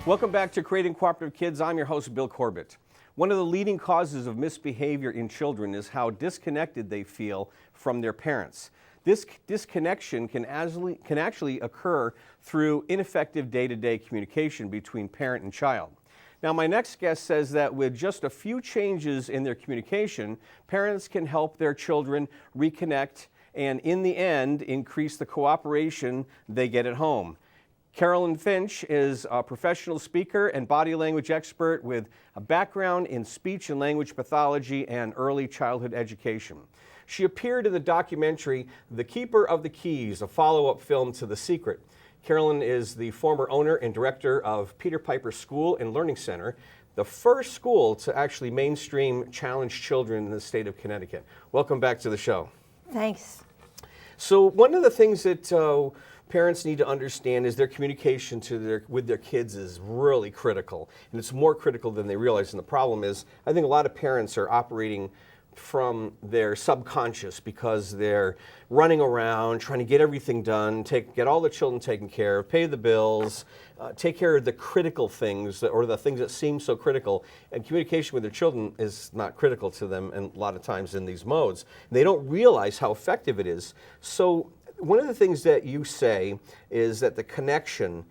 Welcome back to Creating Cooperative Kids. I'm your host, Bill Corbett. One of the leading causes of misbehavior in children is how disconnected they feel from their parents. This disconnection can actually occur through ineffective day-to-day communication between parent and child. Now, my next guest says that with just a few changes in their communication, parents can help their children reconnect and, in the end, increase the cooperation they get at home. Carolyn Finch is a professional speaker and body language expert with a background in speech and language pathology and early childhood education. She appeared in the documentary The Keeper of the Keys, a follow-up film to The Secret. Carolyn is the former owner and director of Peter Piper School and Learning Center, the first school to actually mainstream challenged children in the state of Connecticut. Welcome back to the show. Thanks. So one of the things that parents need to understand is their communication with their kids is really critical, and it's more critical than they realize. And the problem is, I think a lot of parents are operating from their subconscious because they're running around trying to get everything done, get all the children taken care of, pay the bills, take care of the critical things or the things that seem so critical. And communication with their children is not critical to them, and a lot of times in these modes. They don't realize how effective it is. So one of the things that you say is that the connection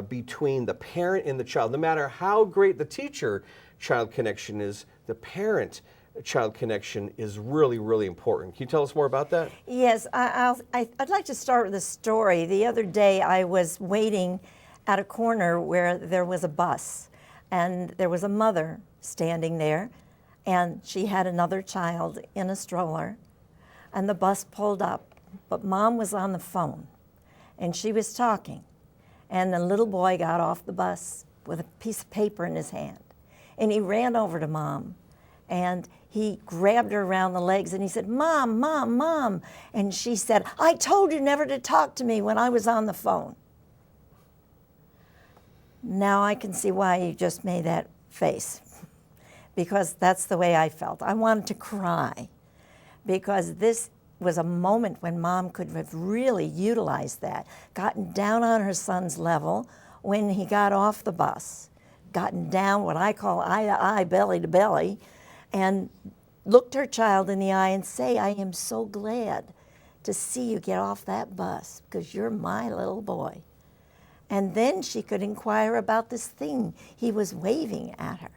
between the parent and the child, no matter how great the teacher-child connection is, the parent-child connection is really, really important. Can you tell us more about that? Yes, I'd like to start with a story. The other day I was waiting at a corner where there was a bus, and there was a mother standing there, and she had another child in a stroller, and the bus pulled up. But Mom was on the phone, and she was talking, and the little boy got off the bus with a piece of paper in his hand, and he ran over to Mom, and he grabbed her around the legs, and he said, "Mom, Mom, Mom," and she said, "I told you never to talk to me when I was on the phone." Now I can see why you just made that face, because that's the way I felt. I wanted to cry, because this was a moment when Mom could have really utilized that, gotten down on her son's level when he got off the bus, gotten down what I call eye to eye, belly to belly, and looked her child in the eye and say, "I am so glad to see you get off that bus because you're my little boy." And then she could inquire about this thing he was waving at her.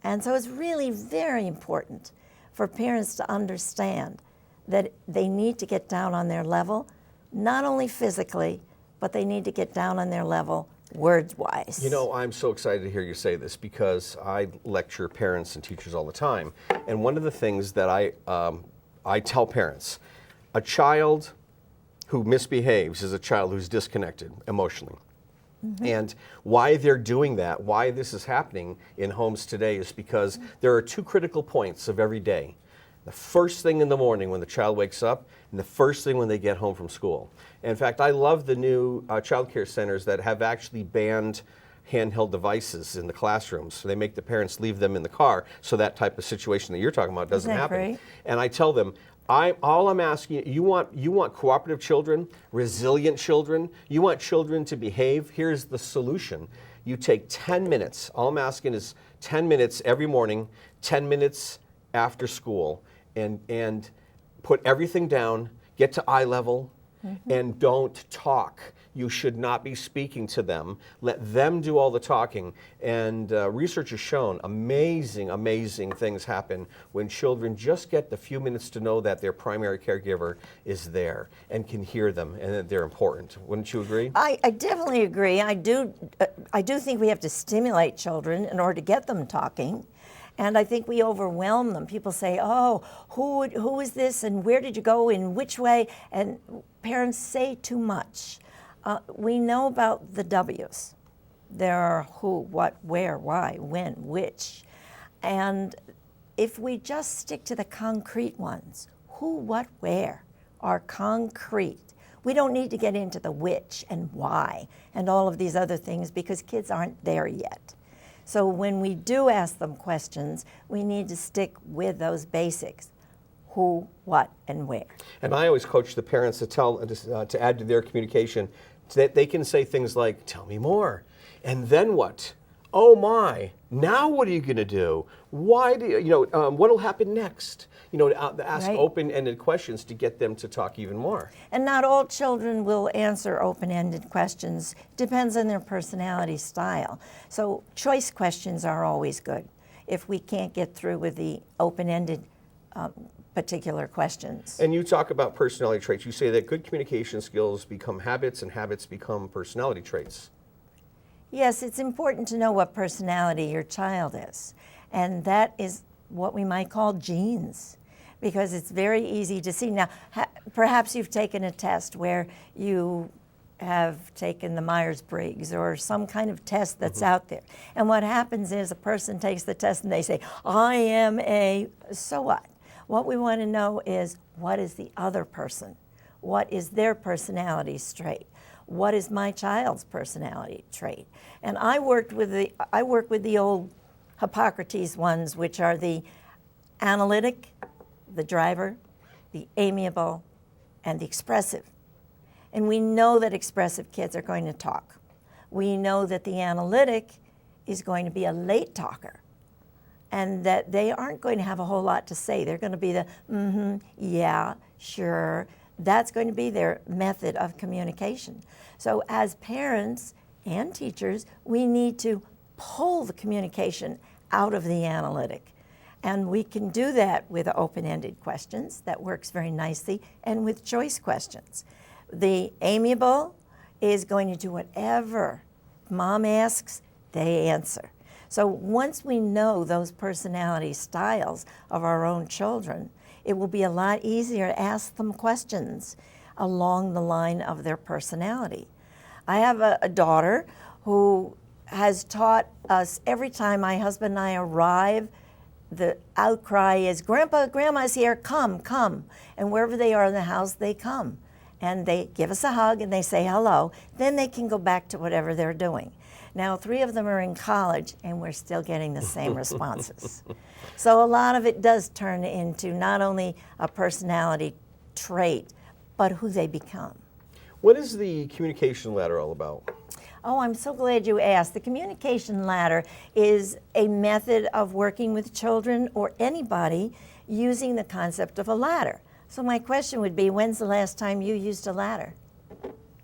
And so it's really very important for parents to understand that they need to get down on their level, not only physically, but they need to get down on their level words-wise. You know, I'm so excited to hear you say this because I lecture parents and teachers all the time. And one of the things that I tell parents, a child who misbehaves is a child who's disconnected emotionally. Mm-hmm. And why they're doing that, why this is happening in homes today is because there are two critical points of every day. The first thing in the morning when the child wakes up, and the first thing when they get home from school. And in fact, I love the new child care centers that have actually banned handheld devices in the classrooms. So they make the parents leave them in the car so that type of situation that you're talking about doesn't happen. Great? And I tell them, all I'm asking you want cooperative children, resilient children, you want children to behave. Here's the solution. You take 10 minutes. All I'm asking is 10 minutes every morning, 10 minutes after school, and put everything down, get to eye level, and don't talk. You should not be speaking to them. Let them do all the talking. And research has shown amazing, amazing things happen when children just get the few minutes to know that their primary caregiver is there and can hear them and that they're important. Wouldn't you agree? I definitely agree. I do think we have to stimulate children in order to get them talking. And I think we overwhelm them. People say, "Oh, who is this, and where did you go, in which way?" And parents say too much. We know about the W's. There are who, what, where, why, when, which. And if we just stick to the concrete ones, who, what, where, are concrete. We don't need to get into the which and why and all of these other things because kids aren't there yet. So when we do ask them questions, we need to stick with those basics. Who, what, and where. And I always coach the parents to add to their communication that they can say things like, "Tell me more," And then what? Oh my, now what are you going to do? Why do what will happen next? Ask Right. open-ended questions to get them to talk even more. And not all children will answer open-ended questions. Depends on their personality style. So choice questions are always good if we can't get through with the open-ended particular questions. And you talk about personality traits. You say that good communication skills become habits and habits become personality traits. Yes, it's important to know what personality your child is. And that is what we might call genes, because it's very easy to see. Now, perhaps you've taken a test where you have taken the Myers-Briggs or some kind of test that's out there. And what happens is a person takes the test and they say, I am a, so what? What we want to know is, what is the other person? What is their personality trait? What is my child's personality trait? And I work with the old Hippocrates ones, which are the analytic, the driver, the amiable, and the expressive. And we know that expressive kids are going to talk. We know that the analytic is going to be a late talker, and that they aren't going to have a whole lot to say. They're going to be the, yeah, sure. That's going to be their method of communication. So as parents and teachers, we need to pull the communication out of the analytic. And we can do that with open-ended questions. That works very nicely, and with choice questions. The amiable is going to do whatever mom asks, they answer. So once we know those personality styles of our own children, it will be a lot easier to ask them questions along the line of their personality. I have a daughter who has taught us every time my husband and I arrive, the outcry is, Grandpa, Grandma's here, come, come. And wherever they are in the house, they come. And they give us a hug and they say hello. Then they can go back to whatever they're doing. Now, 3 of them are in college, and we're still getting the same responses. So a lot of it does turn into not only a personality trait, but who they become. What is the communication ladder all about? Oh, I'm so glad you asked. The communication ladder is a method of working with children or anybody using the concept of a ladder. So my question would be, when's the last time you used a ladder?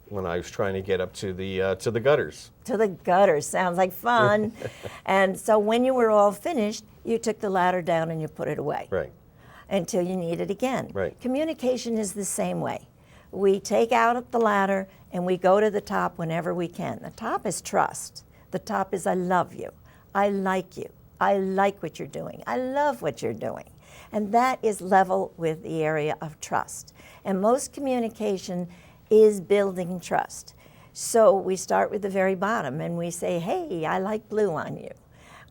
When I was trying to get up to the gutters. To the gutters, sounds like fun. And so when you were all finished, you took the ladder down and you put it away. Right. Until you need it again. Right. Communication is the same way. We take out the ladder and we go to the top whenever we can. The top is trust. The top is I love you. I like you. I like what you're doing. I love what you're doing. And that is level with the area of trust. And most communication is building trust. So we start with the very bottom and we say, hey, I like blue on you.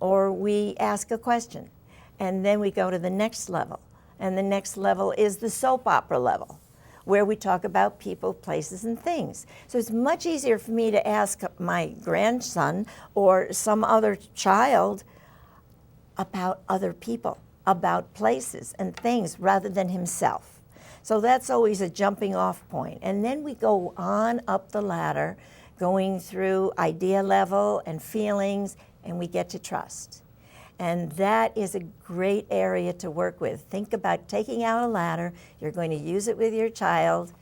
Or we ask a question. And then we go to the next level. And the next level is the soap opera level, where we talk about people, places, and things. So it's much easier for me to ask my grandson or some other child about other people, about places and things, rather than himself. So that's always a jumping off point. And then we go on up the ladder, going through idea level and feelings, and we get to trust. And that is a great area to work with. Think about taking out a ladder. You're going to use it with your child.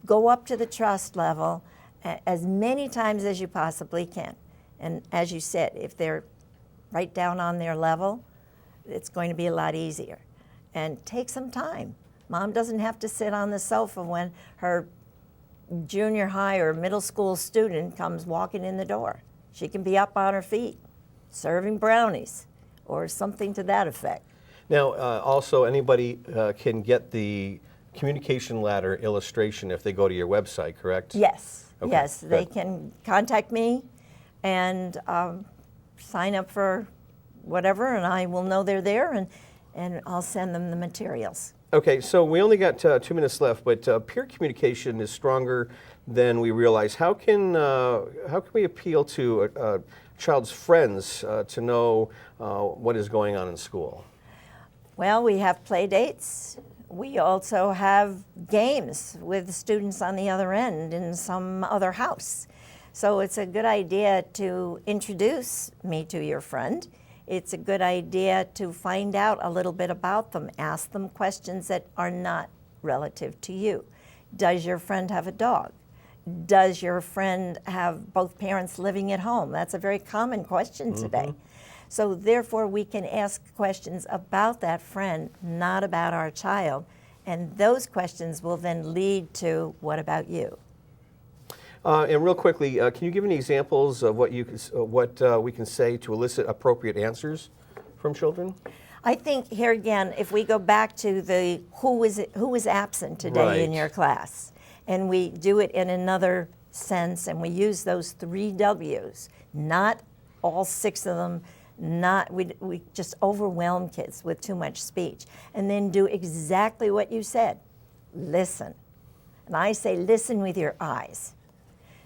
Go up to the trust level as many times as you possibly can. And as you said, if they're right down on their level, it's going to be a lot easier. And take some time. Mom doesn't have to sit on the sofa when her junior high or middle school student comes walking in the door. She can be up on her feet, serving brownies, or something to that effect. Now, also, anybody can get the communication ladder illustration if they go to your website, correct? Yes, Okay, yes. They good. can contact me and sign up for whatever, and I will know they're there, and I'll send them the materials. Okay, so we only got 2 minutes left, but peer communication is stronger than we realize. How can we appeal to a child's friends to know what is going on in school? Well, we have play dates. We also have games with students on the other end in some other house. So it's a good idea to introduce me to your friend. It's a good idea to find out a little bit about them. Ask them questions that are not relative to you. Does your friend have a dog? Does your friend have both parents living at home? That's a very common question today. So therefore, we can ask questions about that friend, not about our child. And those questions will then lead to, what about you? And real quickly, can you give any examples of what we can say to elicit appropriate answers from children? I think here again, if we go back to the who is absent today in Right. your class, and we do it in another sense, and we use those 3 W's, not all 6 of them, not we just overwhelm kids with too much speech, and then do exactly what you said, listen. And I say listen with your eyes,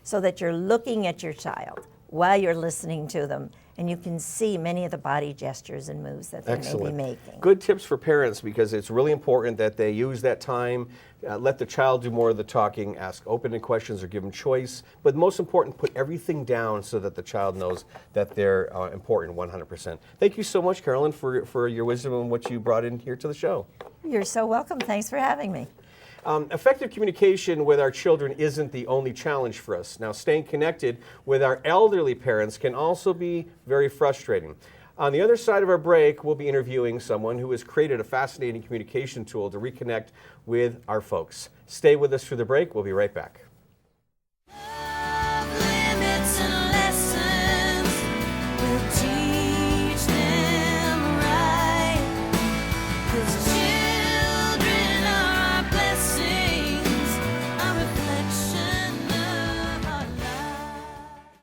so that you're looking at your child while you're listening to them, and you can see many of the body gestures and moves that they may be making. Good tips for parents, because it's really important that they use that time, let the child do more of the talking, ask open-ended questions or give them choice, but most important, put everything down so that the child knows that they're important 100%. Thank you so much, Carolyn, for your wisdom and what you brought in here to the show. You're so welcome. Thanks for having me. Effective communication with our children isn't the only challenge for us. Now, staying connected with our elderly parents can also be very frustrating. On the other side of our break, we'll be interviewing someone who has created a fascinating communication tool to reconnect with our folks. Stay with us through the break. We'll be right back.